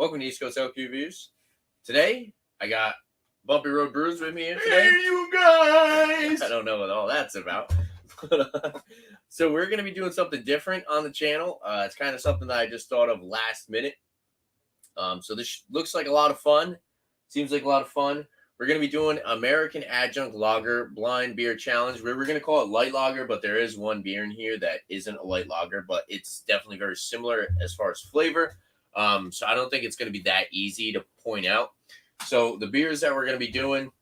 Welcome to East Coast Reviews. Today, I got Bumpy Road Brews with me here today. Hey, you guys! I don't know what all that's about. So we're going to be doing something different on the channel. It's kind of something that I just thought of last minute. So this looks like a lot of fun. Seems like a lot of fun. We're going to be doing American Adjunct Lager Blind Beer Challenge. We're going to call it Light Lager, but there is one beer in here that isn't a light lager, but it's definitely very similar as far as flavor. So I don't think it's going to be that easy to point out. So the beers that we're going to be doing,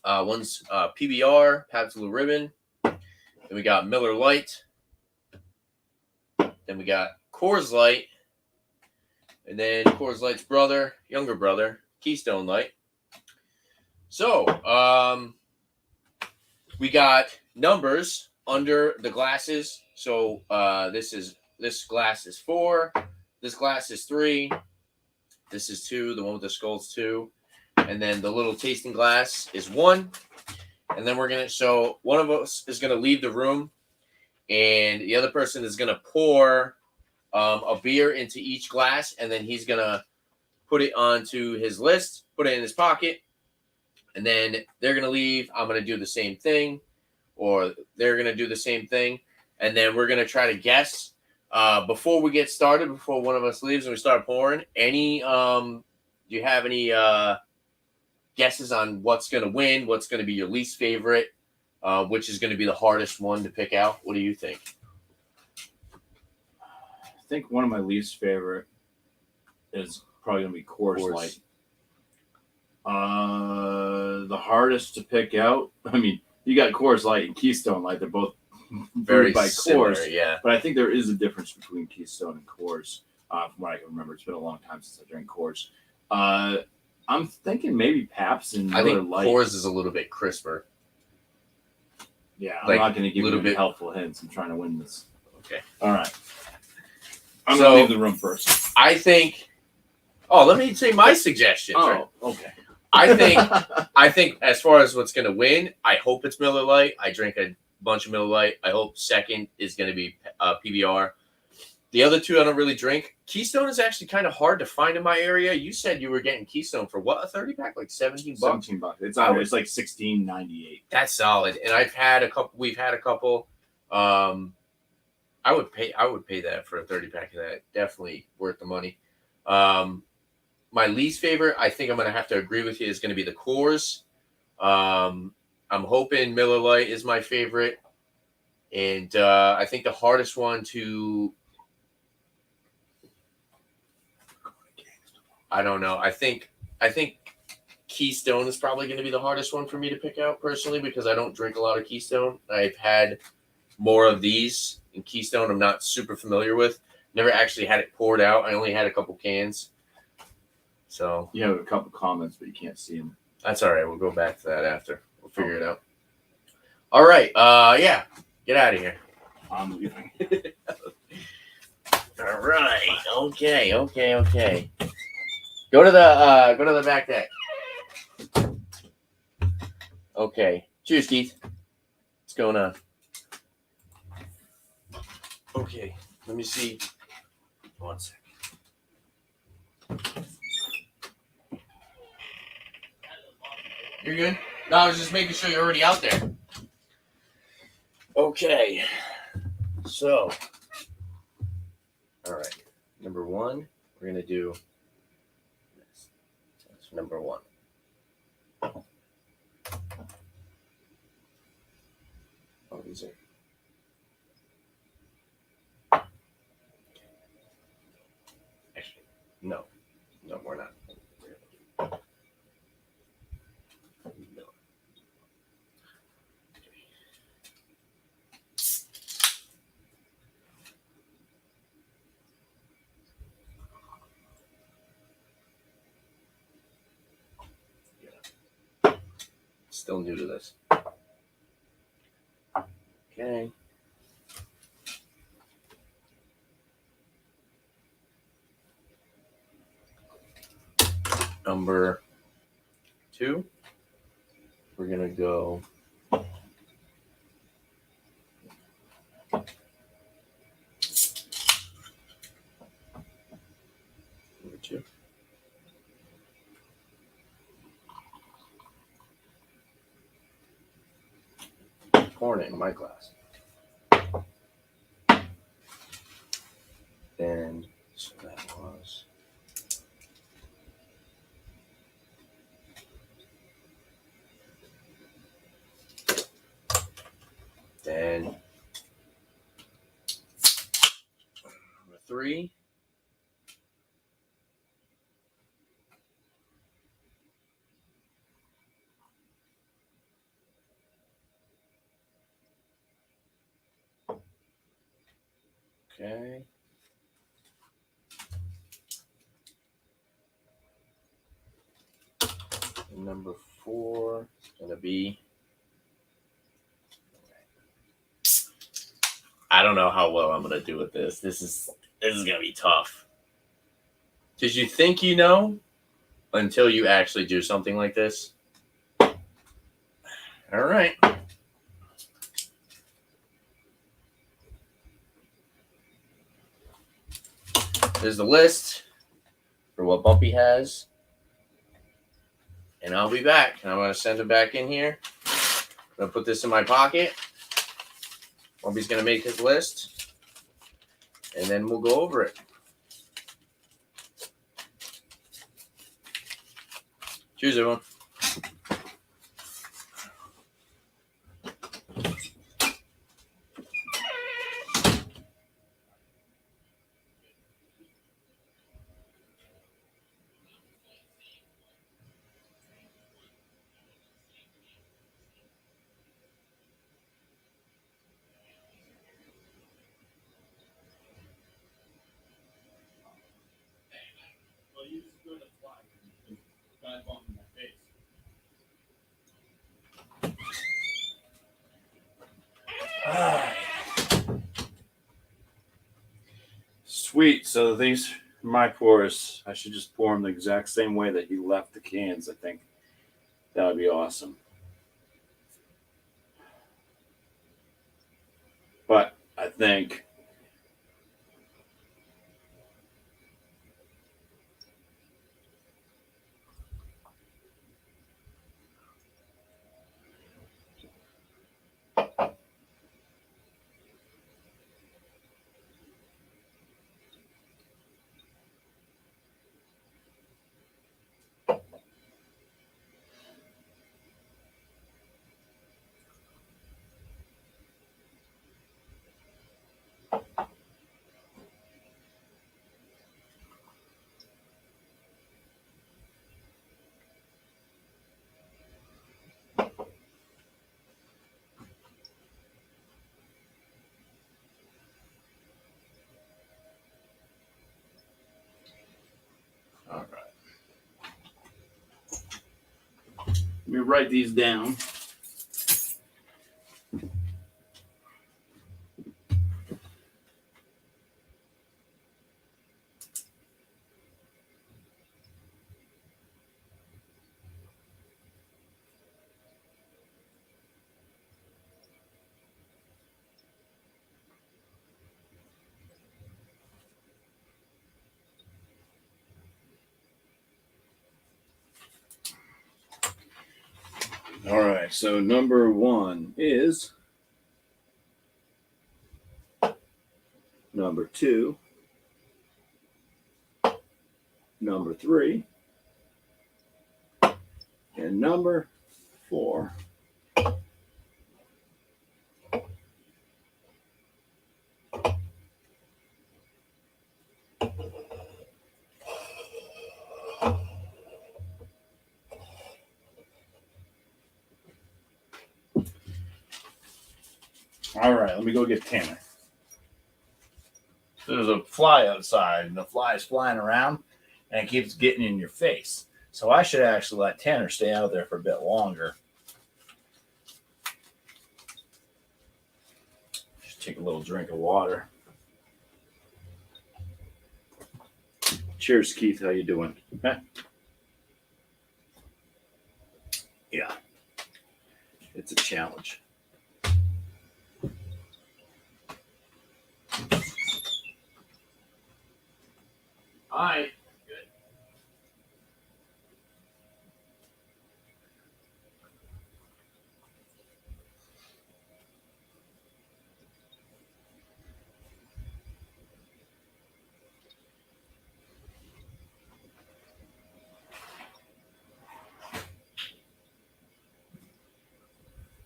one's PBR, Pabst Blue Ribbon. Then we got Miller Lite. Then we got Coors Light. And then Coors Light's younger brother, Keystone Light. So, we got numbers under the glasses. So, this glass is 4. This glass is 3. This is 2. The one with the skull's 2. And then the little tasting glass is 1. And then so one of us is going to leave the room, and the other person is going to pour a beer into each glass, and then he's going to put it onto his list, put it in his pocket, and then they're going to leave. I'm going to do the same thing, or they're going to do the same thing, and then we're going to try to guess before we get started, before one of us leaves and we start pouring. Do you have any guesses on what's going to win, what's going to be your least favorite, which is going to be the hardest one to pick out? What do you think? I think one of my least favorite is probably going to be Coors Light. The hardest to pick out, I mean, you got Coors Light and Keystone Light. They're both very by similar, Coors, yeah. But I think there is a difference between Keystone and Coors. From what I can remember, it's been a long time since I drank Coors. I'm thinking maybe Pabst and Miller I think Lite. Coors is a little bit crisper. Yeah, I'm not going to give you any helpful hints. I'm trying to win this. Okay. All right. I'm going to leave the room first. I think. Oh, let me say my suggestions. Oh, right? Okay. I think as far as what's going to win, I hope it's Miller Lite. I drink a bunch of Miller Lite. I hope second is going to be PBR. The other two I don't really drink. Keystone is actually kind of hard to find in my area. You said you were getting Keystone for what, a 30-pack? Like $17? $17. It's like $16.98. That's solid. And we've had a couple. I would pay that for a 30-pack of that. Definitely worth the money. My least favorite, I think I'm going to have to agree with you, is going to be the Coors. I'm hoping Miller Lite is my favorite. And I think the hardest one to... I don't know. I think Keystone is probably going to be the hardest one for me to pick out personally, because I don't drink a lot of Keystone. I've had more of these, and Keystone I'm not super familiar with. Never actually had it poured out. I only had a couple cans. So you have a couple comments, but you can't see them. That's all right. We'll go back to that after. We'll figure it out. All right. Yeah. Get out of here. I'm leaving. All right. Okay. Go to the back deck. Okay. Cheers, Keith. What's going on? Okay. Let me see. 1 second. You're good? No, I was just making sure you're already out there. Okay. So. All right. Number 1, we're going to do this. That's number 1. Oh, these are. Actually, no, we're not. Still new to this. Okay. Number 2, we're going to go number 2. pouring it in my glass. And so that was. Then number 3. Okay. And number 4 is going to be. I don't know how well I'm going to do with this. This is going to be tough. Did you think you know until you actually do something like this? All right. There's the list for what Bumpy has. And I'll be back. And I'm going to send it back in here. I'm going to put this in my pocket. Bumpy's going to make his list. And then we'll go over it. Cheers, everyone. Sweet. So these are my pours. I should just pour them the exact same way that he left the cans. I think that would be awesome. But I think All right. let me write these down. All right, so number 1 is number 2, number 3, and number 4. All right, let me go get Tanner. There's a fly outside, and the fly is flying around, and it keeps getting in your face. So I should actually let Tanner stay out there for a bit longer. Just take a little drink of water. Cheers, Keith. How you doing? Huh? Yeah, it's a challenge. All right. Good.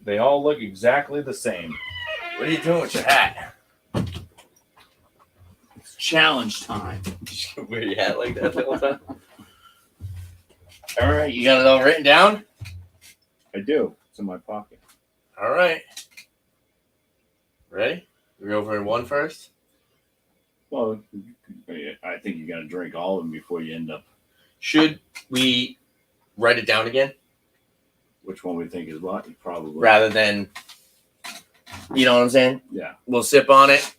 They all look exactly the same. What are you doing with your hat? It's challenge time. You wear your hat like that the whole time? All right, you got it all written down? I do. It's in my pocket. All right. Ready? We go for one first? Well, I think you got to drink all of them before you end up. Should we write it down again? Which one we think is what? Probably. Rather than, you know what I'm saying? Yeah. We'll sip on it.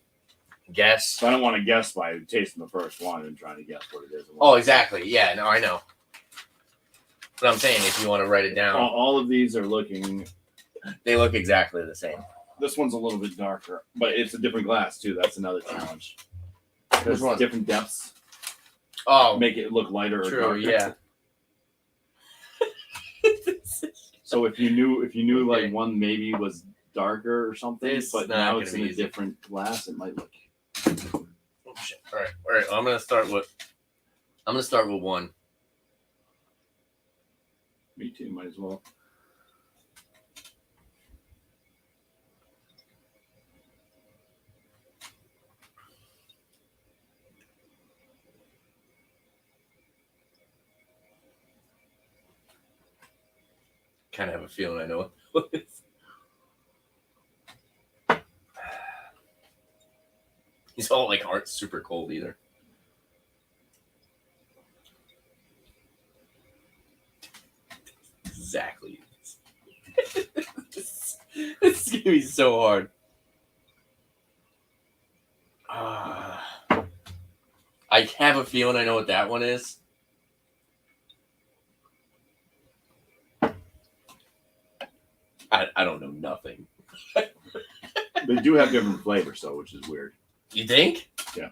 Guess. So I don't want to guess by tasting the first one and trying to guess what it is. Oh, exactly. Yeah, no, I know. But I'm saying if you want to write it down. All of these are looking. They look exactly the same. This one's a little bit darker, but it's a different glass too. That's another challenge. Which one? Different depths. Oh, Make it look lighter or true. darker. Yeah. So if you knew Okay. like one maybe was darker or something, It's but not now gonna it's be in a easy. different glass, it might look. Oh, shit. All right. I'm gonna start with one. Me too. Might as well. Kind of have a feeling I know what it is. These all like aren't super cold either. Exactly. This is gonna be so hard. I have a feeling I know what that one is. I don't know nothing. They do have different flavors though, which is weird. You think? Yeah.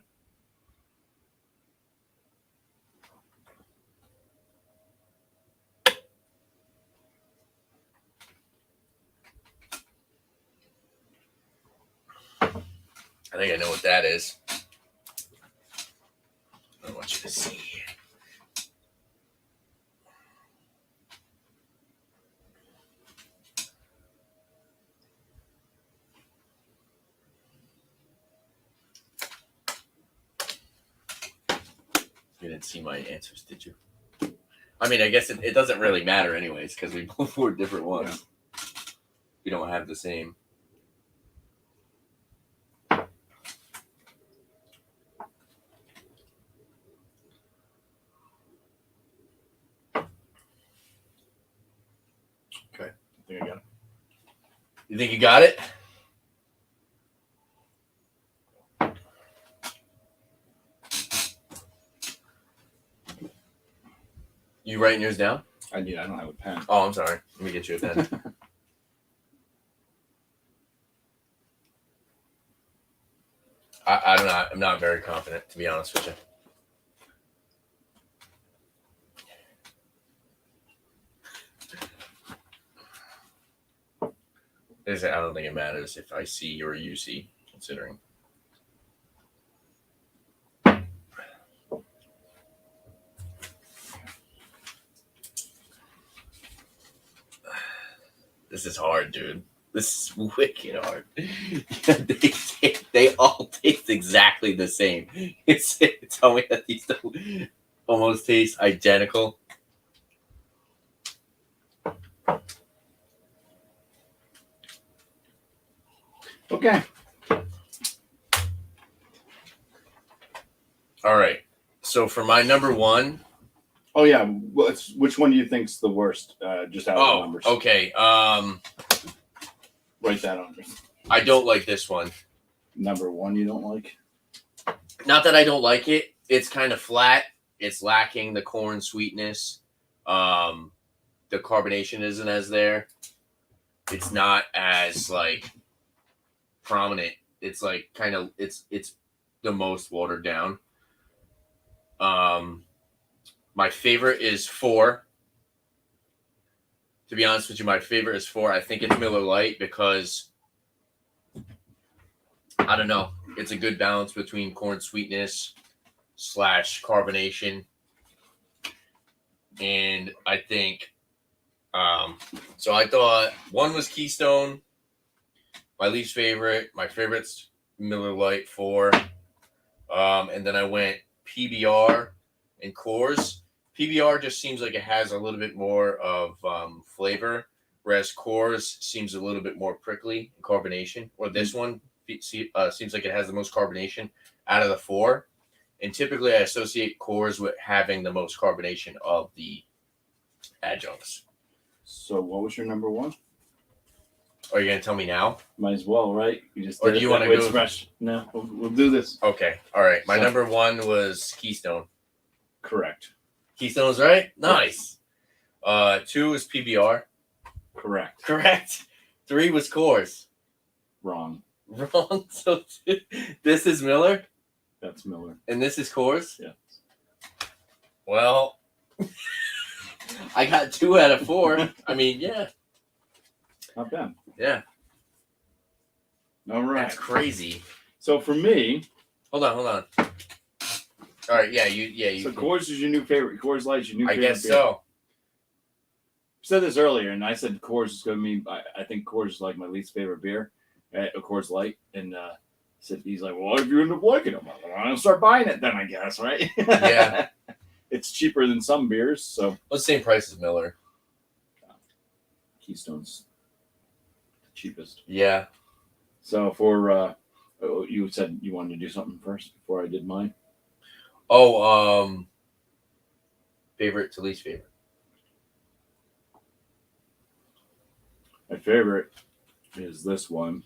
I think I know what that is. I want you to see. You didn't see my answers, did you? I mean, I guess it doesn't really matter anyways, because we both were different ones. Yeah. We don't have the same. Okay, I think I got it. You think you got it? You writing yours down? I don't have a pen. Oh, I'm sorry. Let me get you a pen. I don't know. I'm not very confident, to be honest with you. I don't think it matters if I see or you see, considering. This is hard, dude. This is wicked hard. They all taste exactly the same. Tell me that these almost taste identical. Okay. All right. So for my number one. Oh yeah. Which one do you think's the worst? Just out of the numbers. Okay. Write that on me. I don't like this one. Number one, you don't like? Not that I don't like it. It's kind of flat. It's lacking the corn sweetness. The carbonation isn't as there. It's not as like prominent. It's like kind of it's the most watered down. My favorite is 4. To be honest with you, my favorite is 4. I think it's Miller Lite because I don't know. It's a good balance between corn sweetness / carbonation. And I think So I thought one was Keystone, my least favorite. My favorite's Miller Lite 4. And then I went PBR and Coors. PBR just seems like it has a little bit more of flavor, whereas Coors seems a little bit more prickly in carbonation. Or this one seems like it has the most carbonation out of the 4. And typically I associate Coors with having the most carbonation of the adjuncts. So what was your number one? Are you going to tell me now? Might as well, right? You just Or do you want to go fresh? No, we'll do this. Okay. All right. My So- number 1 was Keystone. Correct. Keystone's right? Nice. 2 is PBR. Correct. Correct. 3 was Coors. Wrong. Wrong. So this is Miller That's Miller. and this is Coors. Yeah. Well, I got 2 out of 4. I mean, yeah. Not bad. Yeah. All right. That's crazy. So for me, Hold on. All right. Yeah. You. so Coors is your new favorite. Coors Light is your new I favorite guess beer. so. I said this earlier, and I said Coors is going to be. I think Coors is like my least favorite beer, Coors Light. And he's like, well, if you end up liking them, I'm gonna start buying it then, I guess, right? Yeah. It's cheaper than some beers, so Well, the same price as Miller. Keystone's the cheapest. Yeah. So for you said you wanted to do something first before I did mine. Oh, favorite to least favorite. My favorite is this one,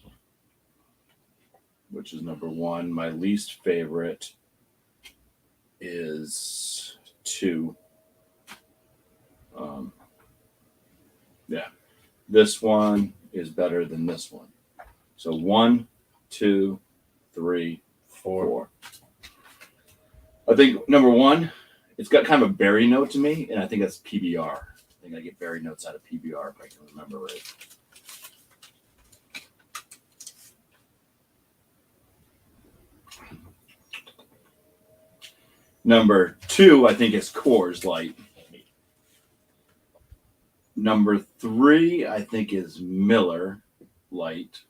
which is number 1. My least favorite is 2. Yeah, this one is better than this one. So 1, 2, 3, 4. I think number 1, it's got kind of a berry note to me, and I think that's PBR. I think I get berry notes out of PBR if I can remember right. Number 2, I think, is Coors Light. Number 3, I think, is Miller Light.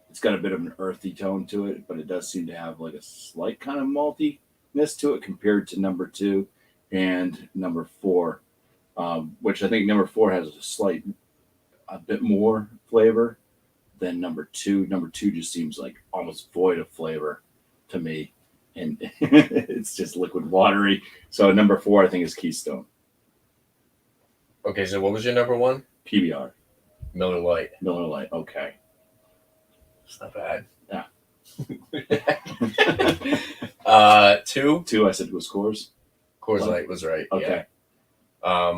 It's got a bit of an earthy tone to it, but it does seem to have like a slight kind of maltiness to it compared to number 2 and number 4, which I think number 4 has a bit more flavor than number 2. Number 2 just seems like almost void of flavor to me. And it's just liquid watery. So number 4, I think, is Keystone. Okay, so what was your number 1? PBR. Miller Lite. Miller Lite. Okay. It's not bad. Yeah. 2. 2, I said, was Coors. Coors Light was right. Okay. Yeah.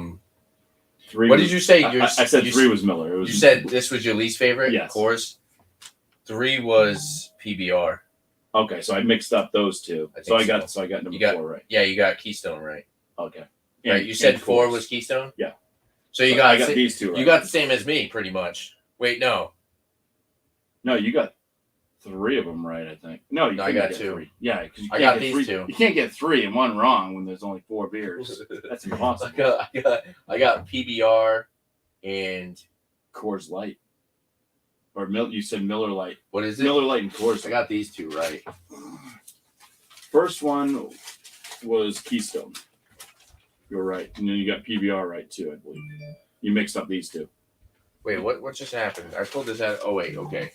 3. What did you say? I said 3 was Miller. It was, You said this was your least favorite? Yes. Coors? 3 was PBR. Okay, so I mixed up those 2. I So I think got so. number You got- 4 right. Yeah, you got Keystone right. Okay. Right. You said and 4 Coors. was Keystone? Yeah. So you So got, I got these 2 right. you got the same as me, pretty much. Wait, no. No, you got 3 of them right, I think. No, No, I got get 2. 3. Yeah, because you I can't got get these 3. 2. You can't get 3 and 1 wrong when there's only 4 beers. That's impossible. I got PBR and Coors Light. Or you said Miller Light. what is it? Miller Light and Coors I Light. got these 2 right. First one was Keystone. You're right. And then you got PBR right too, I believe. You mixed up these 2. Wait, what just happened? I pulled this out. Oh wait, okay.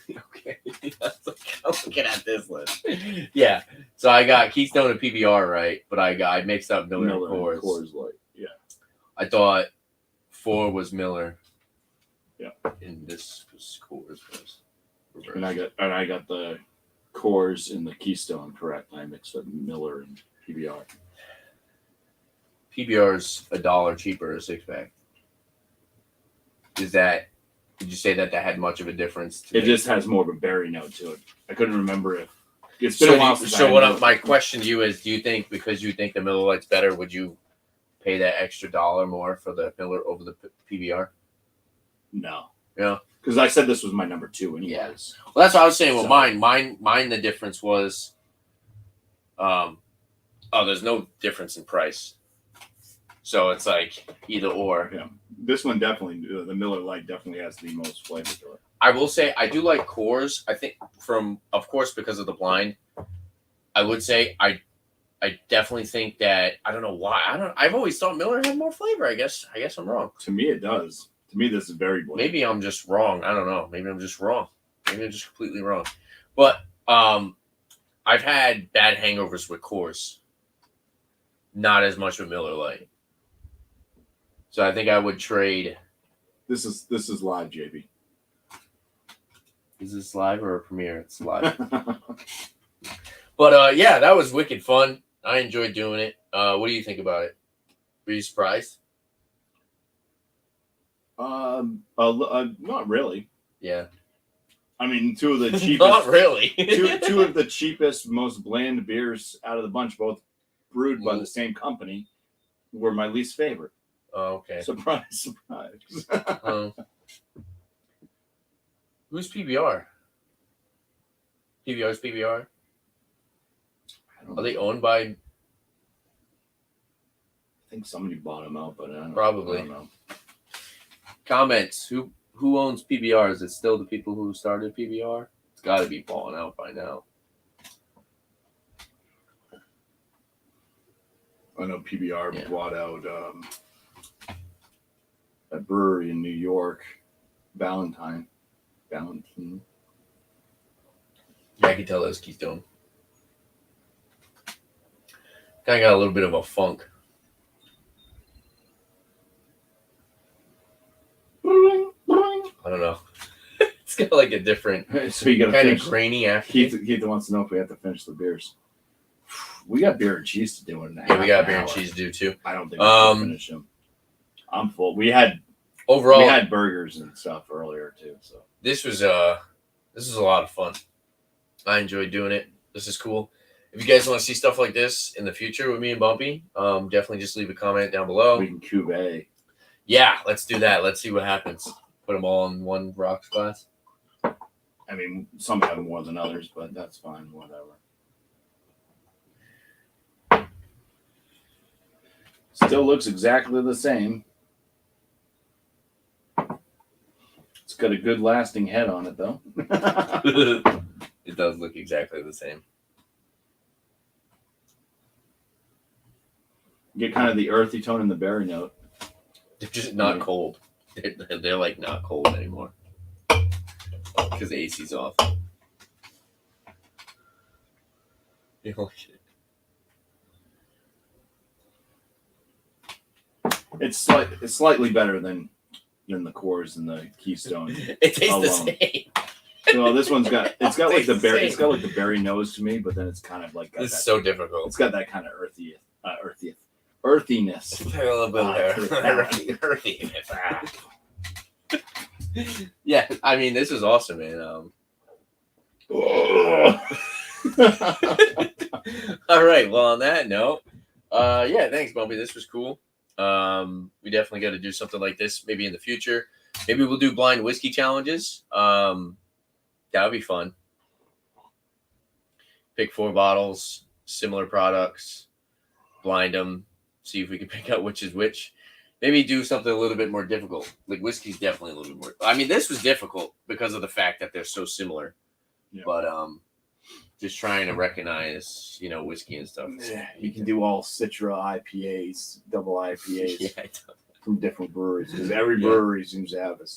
Okay. I'm looking at this list. Yeah. So I got Keystone and PBR right, but I mixed up Miller, and Coors. and Coors Light. Yeah. I thought 4 was Miller. Yeah. And this was Coors. And I got the Coors and the Keystone correct. I mixed up Miller and PBR. PBR's $1 cheaper, a 6-pack. Did you say that had much of a difference? It just has more of a berry note to it. I couldn't remember if it's been a while since My question to you is: do you think because you think the Miller Lite's better, would you pay that extra $1 more for the Miller over the PBR? No. Yeah. Because I said this was my number 2 anyways. Yeah. Well, that's what I was saying. Well, So- mine. The difference was, there's no difference in price. So it's like either or. Yeah, this one definitely, the Miller Lite definitely has the most flavor to it. I will say I do like Coors. I think of course, because of the blind, I would say I definitely think that I don't know why. I've always thought Miller had more flavor. I guess I'm wrong. To me, it does. To me, this is very bland. Maybe I'm just wrong. I don't know. Maybe I'm just wrong. Maybe I'm just completely wrong. But I've had bad hangovers with Coors. Not as much with Miller Lite. So I think I would trade. This is live, JB. Is this live or a premiere? It's live. But yeah, that was wicked fun. I enjoyed doing it. What do you think about it? Were you surprised? Not really. Yeah. I mean, two of the cheapest. Not really. two of the cheapest, most bland beers out of the bunch, both brewed by the same company, were my least favorite. Oh, okay. Surprise, surprise. Who's PBR? PBR's PBR? Are they owned by? I think somebody bought them out, but I don't Probably. I don't know. Comments. Who owns PBR? Is it still the people who started PBR? It's got to be falling out by now. I know PBR bought out a brewery in New York, Valentine. Yeah, I can tell that's Keystone. Kind of got a little bit of a funk. I don't know. It's got like a different, so you got kind of grainy after. Keith wants to know if we have to finish the beers. We got beer and cheese to do in that. Yeah, we got beer and cheese to do too. I don't think we can finish them. I'm full. We had burgers and stuff earlier too. So this was a lot of fun. I enjoyed doing it. This is cool. If you guys want to see stuff like this in the future with me and Bumpy, definitely just leave a comment down below. We can cuvee. Yeah, let's do that. Let's see what happens. Put them all in one rocks glass. I mean, some have more than others, but that's fine. Whatever. Still looks exactly the same. It's got a good lasting head on it, though. It does look exactly the same. Get kind of the earthy tone and the berry note. They're just not cold. They're like not cold anymore because the AC's off. You know, it's slightly better than the Coors and the Keystone. It tastes the same. So this one's got like the berry. It's got like the berry nose to me, but then it's kind of like this is so difficult. It's got that kind of earthiness. A little bit of earthiness. Yeah, I mean, this is awesome, man. All right. Well, on that note, yeah, thanks, Bumpy. This was cool. We definitely got to do something like this maybe in the future. Maybe we'll do blind whiskey challenges. That would be fun. Pick 4 bottles, similar products, blind them, see if we can pick out which is which. Maybe do something a little bit more difficult. Like whiskey's definitely a little bit more. I mean, this was difficult because of the fact that they're so similar. Yeah. But just trying to recognize, whiskey and stuff. Yeah, you can do all Citra IPAs, double IPAs from different breweries. Because every brewery seems to have a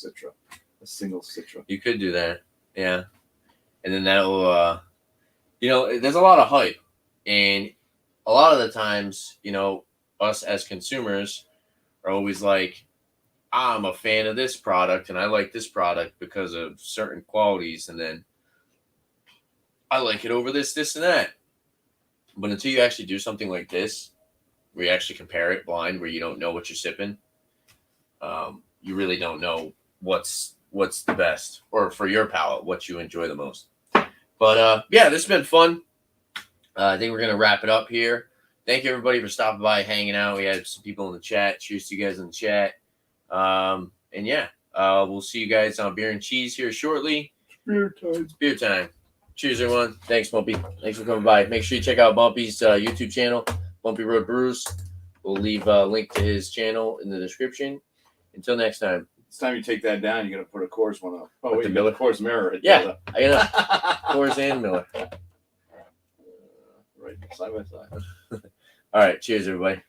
single Citra. You could do that, yeah. And then that'll, there's a lot of hype. And a lot of the times, us as consumers are always like, I'm a fan of this product and I like this product because of certain qualities. And then I like it over this, and that. But until you actually do something like this, where you actually compare it blind, where you don't know what you're sipping, you really don't know what's the best, or for your palate, what you enjoy the most. But yeah, this has been fun. I think we're going to wrap it up here. Thank you, everybody, for stopping by, hanging out. We had some people in the chat. Cheers to you guys in the chat. And yeah, we'll see you guys on Beer and Cheese here shortly. It's beer time. Cheers, everyone. Thanks, Bumpy. Thanks for coming by. Make sure you check out Bumpy's YouTube channel, Bumpy Road Brews. We'll leave a link to his channel in the description. Until next time. It's time you take that down. You got to put a Coors one up. Oh, What, wait, the you got Miller? the Coors mirror. Right Yeah, there. I got Coors and Miller. Right, side by side. All right, cheers, everybody.